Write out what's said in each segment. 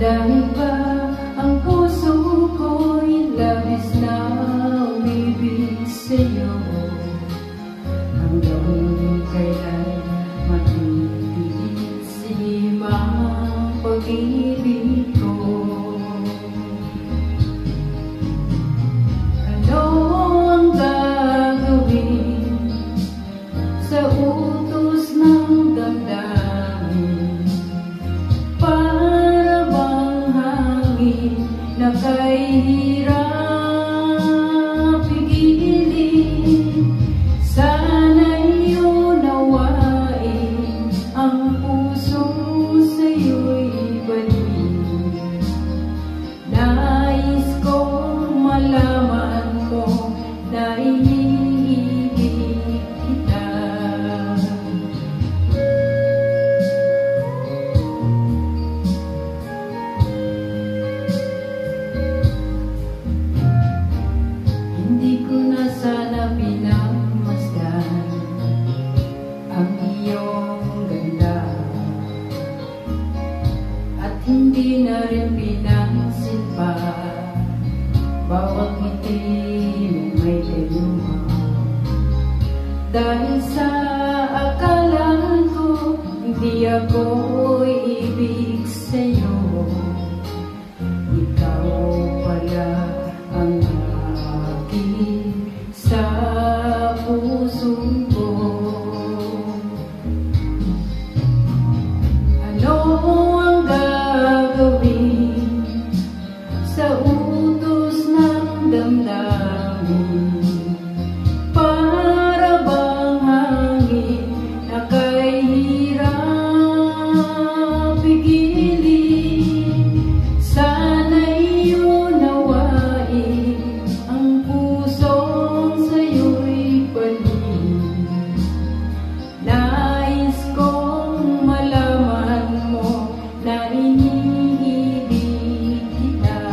Dahil ba ang puso ko'y labis na umibig sa'yo, hanggang kailan matitiisin ang pag-ibig ko. Ano ang gagawin sa utos ng damdamin? Para bang hangin na kay hirap pigilin? Sana'y unawain ang puso sa'yo'y balik. Nais kong malaman mo na iniibig kita. Hindi ko na sana pinagmasdan ang iyong ganda, at hindi na rin pinansin pa bawat ngiti mong may luma. Dahil sa akala ko hindi ako ibig sa'yo, ikaw pala ang aking sa puso ko. Ano ang gagawin sa utos ng damdamin? Para bang hangin na kay hirap pigilin? Sana'y unawain ang pusong sa'yo'y balik. Nais kong malaman mo na iniibig kita.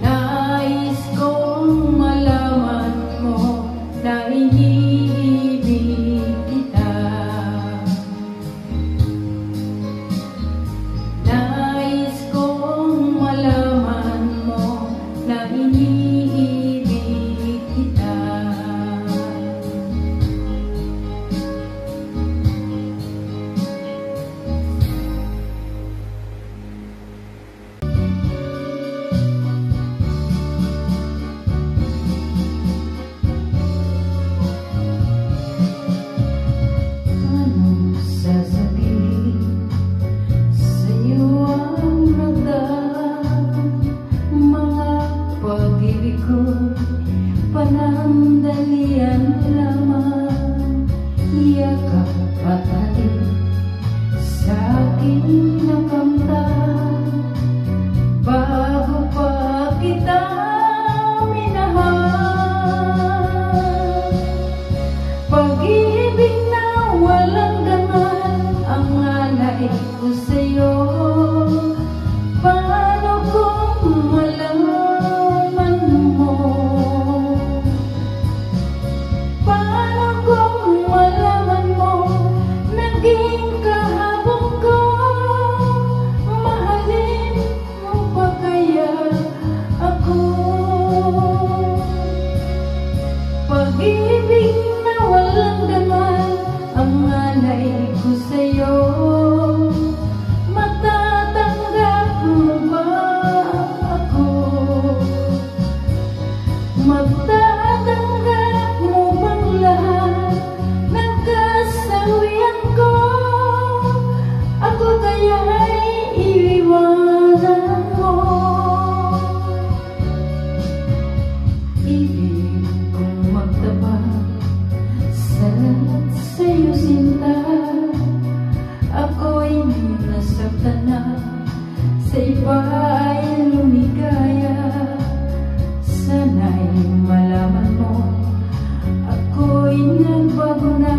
Nais kong malaman mo na iniibig kita. Nais kong malaman mo na iniibig kita. Anong sasabihin sa'yo ang nagdaan? Mga pag-ibig ko panandalian lamang. Yakap at halik sa aking nakamtan, bago pa kita minahal. Pag-ibig na walang dangal ang alay ko sa'yo. Paano kung malaman mo? Paano kung malaman mo? Naging kahabang ko. Mahalin mo ba kaya ako? Pag-ibig na walang dangal ang alay ko sa'yo. Matatanggap mo ba ako? Matatanggap mo bang lahat ng kasawian ko? Ako kaya'y iiwanan mo? Ibig kong magtabang sa lahat sa'yo, sinta. Ako'y nasaktan na, sa iba ay lumigaya. Sana'y malaman mo, ako'y nagbago na.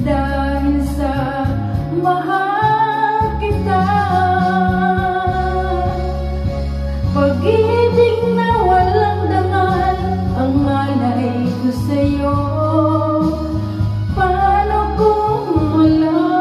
Dahil sa mahal kita. Pag-ibig na walang dangal ang alay ko sa'yo. Paano kung malaman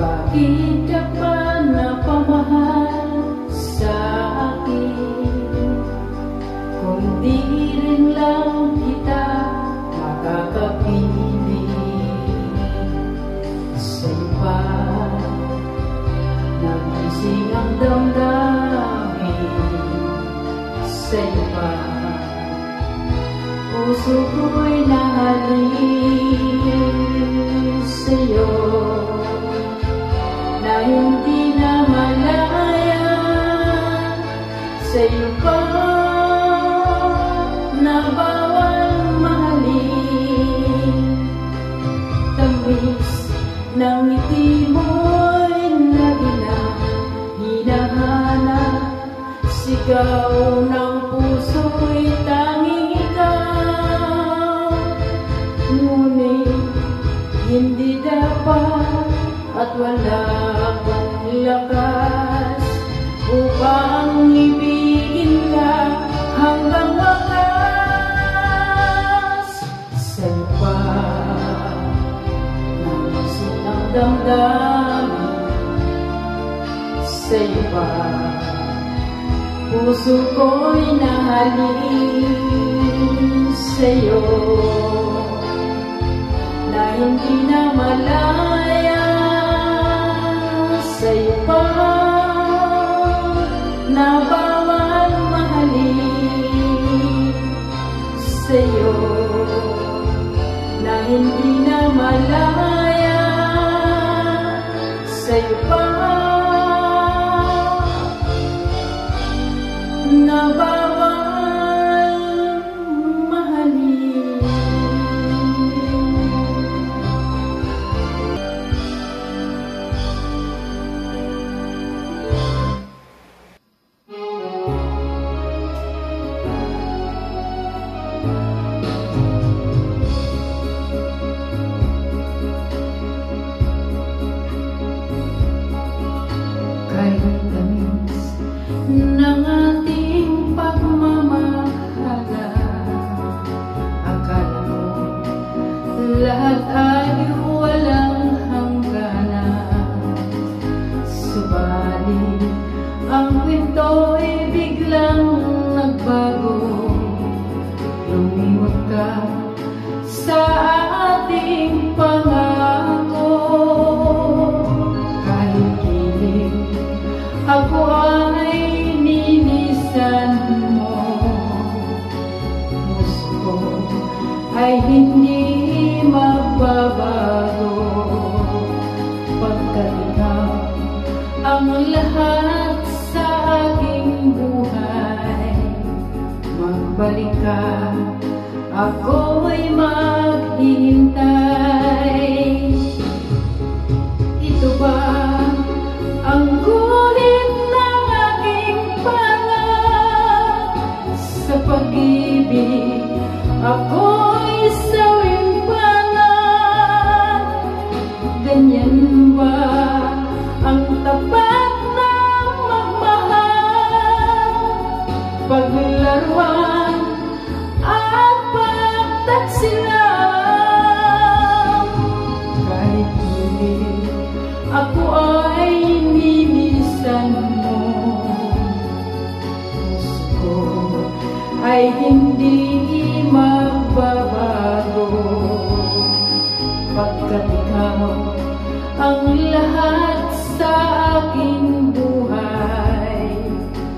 Bakit ka pa napamahal sa akin? Kung di rin lang kita makakapili sa iba, nagising ang damdamin sa iba. Puso ko'y nahalin sa'yo na hindi na malaya, sa'yo pa na bawal mahalin. Tamis ng ngiti mo'y hinahanap, sigaw ng puso'y tanging ikaw. Ngunit hindi dapat at wala akong lakas upang ibigin ka hanggang wakas. Sa'yo pa nagising ang damdamin, sa'yo pa puso ko'y nahalin sa'yo na hindi na malaya, sa'yo pa na bawal mahalin sa'yo, na hindi na malaya sa'yo pa, na bawal mahalin. Kahit tamis ng ating pagmamahala, akala mo lahat ay walang hangganan. Subalit ang kwento'y biglang nagbago. Lumimot ka sa ating pangako. Kahit kilig ako ay ninisan mo, puso ko ay hindi magbabago. Pagkat ikaw ang lahat sa aking buhay, magbalik ka, ako'y maghihintay. Ito ba ang guhit ng aking pangarap sa pag-ibig? Ako'y sawing-pangarap. Ganyan ba ang tapat na magmahal? Paglaruan at pagtaksilan. Kahit huli ako ay ninisan mo, puso ko ay hindi magbabago. Pagkat ikaw ang lahat sa aking buhay,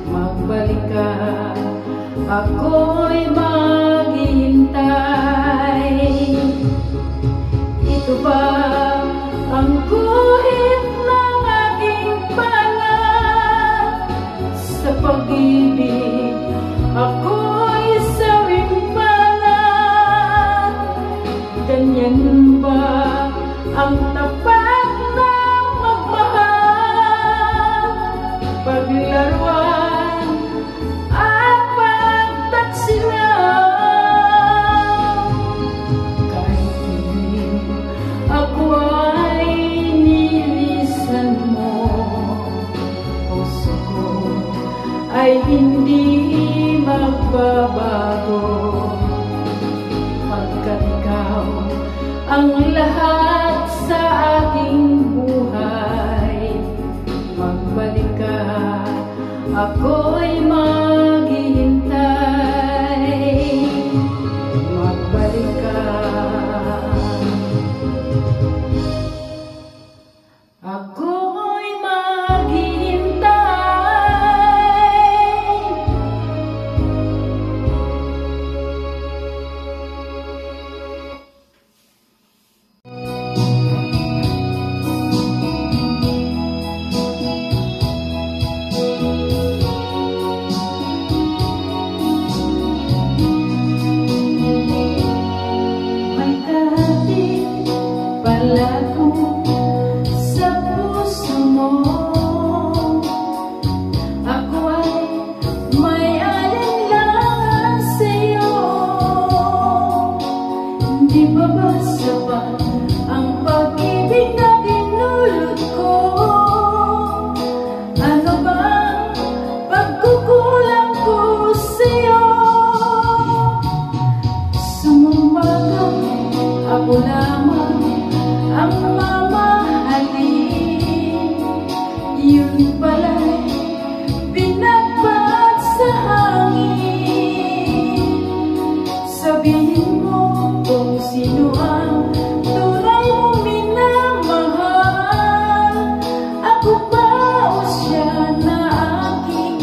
magbalik ka, ako'y maghihintay. Ito ba ang guhit ng aking pangarap sa pag-ibig? Ako'y sawing-pangarap. Ganyan ba ang tapat na magmahal? Paglaruan at pagtaksilan. Kahit hindi ako ay nilisan mo, puso ko ay hindi magbabago. Pagkat ikaw ang lahat sa aking buhay, magbalik ka, ako'y maghihintay. Magbalik ka, ako'y maghihintay. May kahati pala ko sa puso mo. Ako ay may alinlangan sa'yo. Hindi pa ba sapat ang pag-ibig na dinulot ko? Ano ba pagkukulang ko sa'yo? Sumumbagam ako lamang ang mamahalin. Yun pala'y binagbat sa hangin. Sabihin mo kung sino ang tunay mong minamahal. Ako ba o siya na aking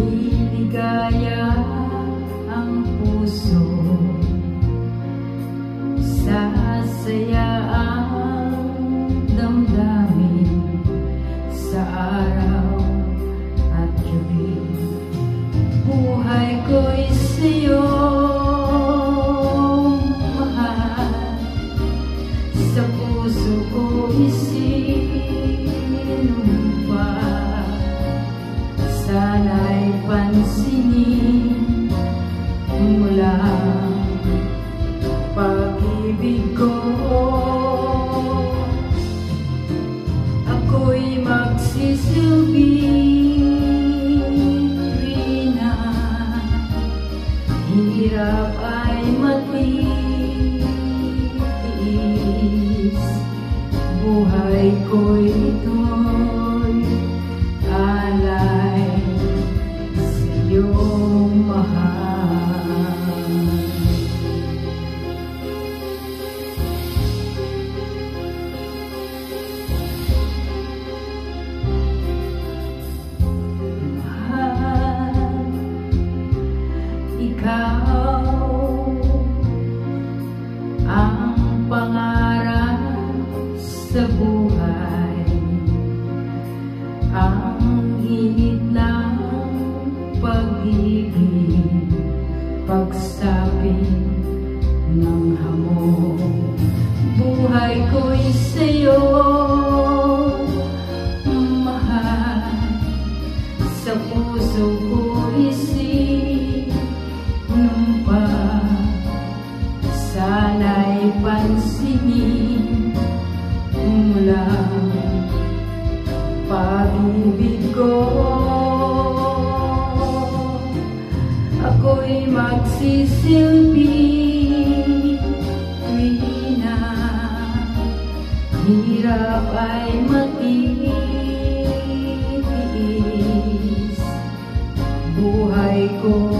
Liligaya ang puso, sasaya ang damdamin sa araw at gabi. Buhay ko'y sa'yo, mahal, sa puso ko'y sinumpa. Sana'y pansinin mo lang pag-ibig ko. Ako'y magsisilbing rina, hirap ay matiis. Buhay ko'y ito'y alay sa'yo, mahal. Mahal, ikaw ang pangarap sa buhay, ang init ng pag-ibig, pagsapit ng hamon. Buhay ko'y sa'yo, mahal, sa puso ko'y sinumpa. Sana'y pansinin mo lang pag-ibig ko. Ako'y magsisilbing rina, hirap ay matiis. Buhay ko